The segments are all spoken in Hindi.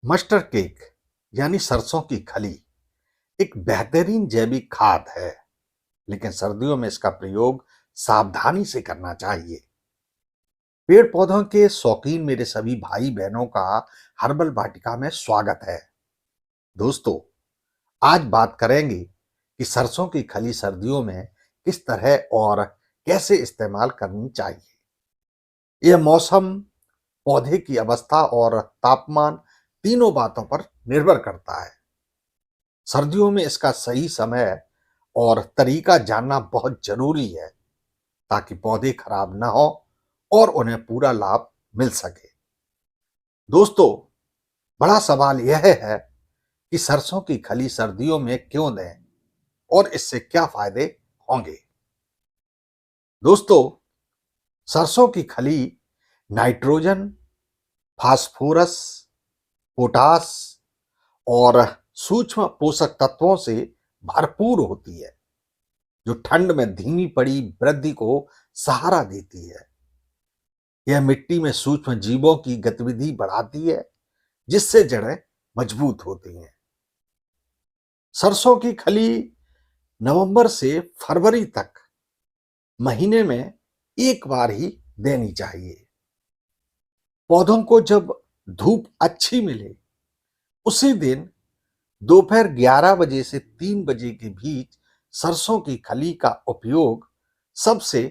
मस्टर्ड केक यानी सरसों की खली एक बेहतरीन जैविक खाद है, लेकिन सर्दियों में इसका प्रयोग सावधानी से करना चाहिए। पेड़ पौधों के शौकीन मेरे सभी भाई बहनों का हर्बल वाटिका में स्वागत है। दोस्तों, आज बात करेंगे कि सरसों की खली सर्दियों में किस तरह और कैसे इस्तेमाल करनी चाहिए। यह मौसम, पौधे की अवस्था और तापमान तीनों बातों पर निर्भर करता है। सर्दियों में इसका सही समय और तरीका जानना बहुत जरूरी है ताकि पौधे खराब ना हो और उन्हें पूरा लाभ मिल सके। दोस्तों, बड़ा सवाल यह है कि सरसों की खली सर्दियों में क्यों दें और इससे क्या फायदे होंगे। दोस्तों, सरसों की खली नाइट्रोजन, फास्फोरस, पोटास और सूक्ष्म पोषक तत्वों से भरपूर होती है, जो ठंड में धीमी पड़ी वृद्धि को सहारा देती है। यह मिट्टी में सूक्ष्म जीवों की गतिविधि बढ़ाती है, जिससे जड़ें मजबूत होती हैं। सरसों की खली नवंबर से फरवरी तक महीने में एक बार ही देनी चाहिए। पौधों को जब धूप अच्छी मिले उसी दिन दोपहर 11 बजे से 3 बजे के बीच सरसों की खली का उपयोग सबसे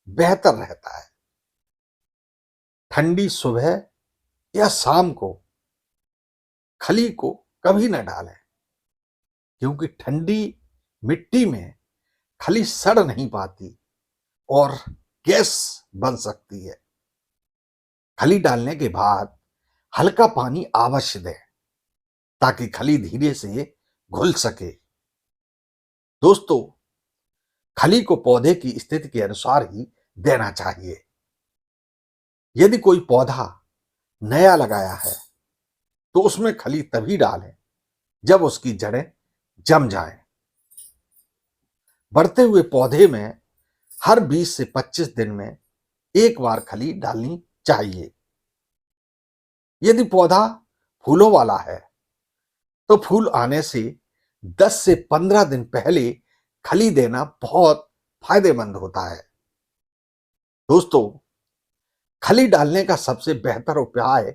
बेहतर रहता है। ठंडी सुबह या शाम को खली को कभी न डालें, क्योंकि ठंडी मिट्टी में खली सड़ नहीं पाती और गैस बन सकती है। खली डालने के बाद हल्का पानी अवश्य दें ताकि खली धीरे से घुल सके। दोस्तों, खली को पौधे की स्थिति के अनुसार ही देना चाहिए। यदि कोई पौधा नया लगाया है तो उसमें खली तभी डालें जब उसकी जड़ें जम जाएं। बढ़ते हुए पौधे में हर 20 से 25 दिन में एक बार खली डालनी चाहिए। यदि पौधा फूलों वाला है तो फूल आने से 10 से 15 दिन पहले खली देना बहुत फायदेमंद होता है। दोस्तों, खली डालने का सबसे बेहतर उपाय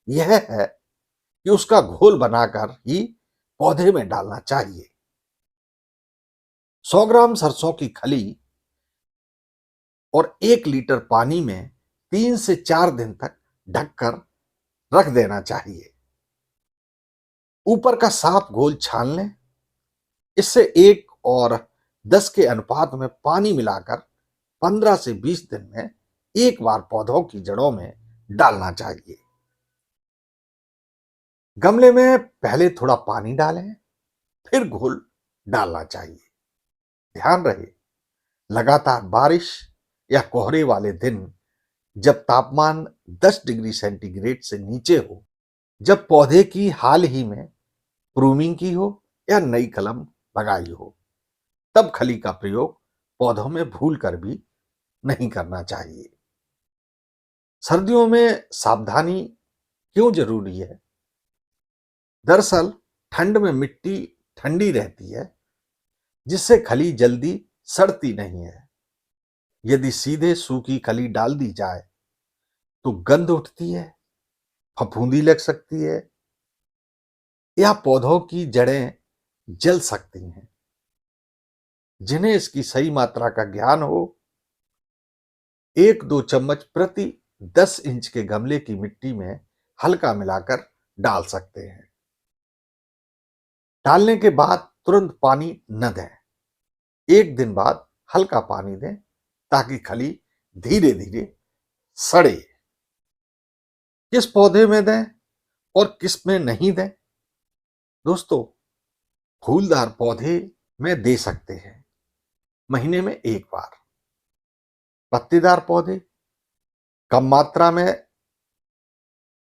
यह है कि उसका घोल बनाकर ही पौधे में डालना चाहिए। 100 ग्राम सरसों की खली और 1 लीटर पानी में 3 से 4 दिन तक ढककर रख देना चाहिए। ऊपर का साफ घोल छान लें। इससे 1 और 10 के अनुपात में पानी मिलाकर 15 से 20 दिन में एक बार पौधों की जड़ों में डालना चाहिए। गमले में पहले थोड़ा पानी डालें, फिर घोल डालना चाहिए। ध्यान रहे, लगातार बारिश या कोहरे वाले दिन, जब तापमान 10 डिग्री सेंटीग्रेड से नीचे हो, जब पौधे की हाल ही में प्रूनिंग की हो या नई कलम लगाई हो, तब खली का प्रयोग पौधों में भूल कर भी नहीं करना चाहिए। सर्दियों में सावधानी क्यों जरूरी है? दरअसल ठंड में मिट्टी ठंडी रहती है, जिससे खली जल्दी सड़ती नहीं है। यदि सीधे सूखी खली डाल दी जाए तो गंध उठती है, फफूंदी लग सकती है या पौधों की जड़ें जल सकती हैं। जिन्हें इसकी सही मात्रा का ज्ञान हो, 1-2 चम्मच प्रति 10 इंच के गमले की मिट्टी में हल्का मिलाकर डाल सकते हैं। डालने के बाद तुरंत पानी न दें। 1 दिन बाद हल्का पानी दें ताकि खली धीरे धीरे सड़े। किस पौधे में दें और किस में नहीं दें? दोस्तों, फूलदार पौधे में दे सकते हैं महीने में एक बार। पत्तीदार पौधे कम मात्रा में,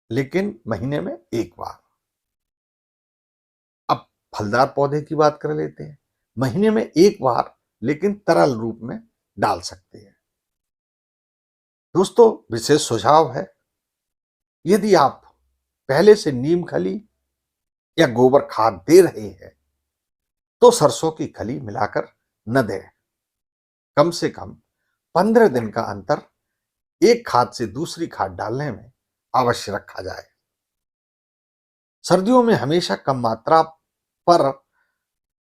लेकिन महीने में एक बार। अब फलदार पौधे की बात कर लेते हैं। महीने में एक बार, लेकिन तरल रूप में डाल सकते हैं। दोस्तों, विशेष सुझाव है, यदि आप पहले से नीम खली या गोबर खाद दे रहे हैं तो सरसों की खली मिलाकर न दें। कम से कम 15 दिन का अंतर एक खाद से दूसरी खाद डालने में अवश्य रखा जाए। सर्दियों में हमेशा कम मात्रा पर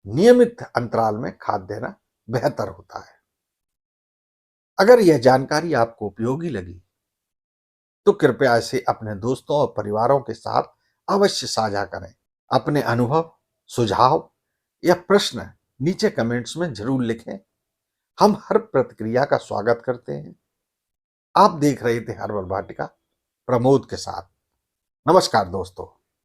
नियमित अंतराल में खाद देना बेहतर होता है। अगर यह जानकारी आपको उपयोगी लगी तो कृपया इसे अपने दोस्तों और परिवारों के साथ अवश्य साझा करें। अपने अनुभव, सुझाव या प्रश्न नीचे कमेंट्स में जरूर लिखें। हम हर प्रतिक्रिया का स्वागत करते हैं। आप देख रहे थे हर्बल वाटिका प्रमोद के साथ। नमस्कार दोस्तों।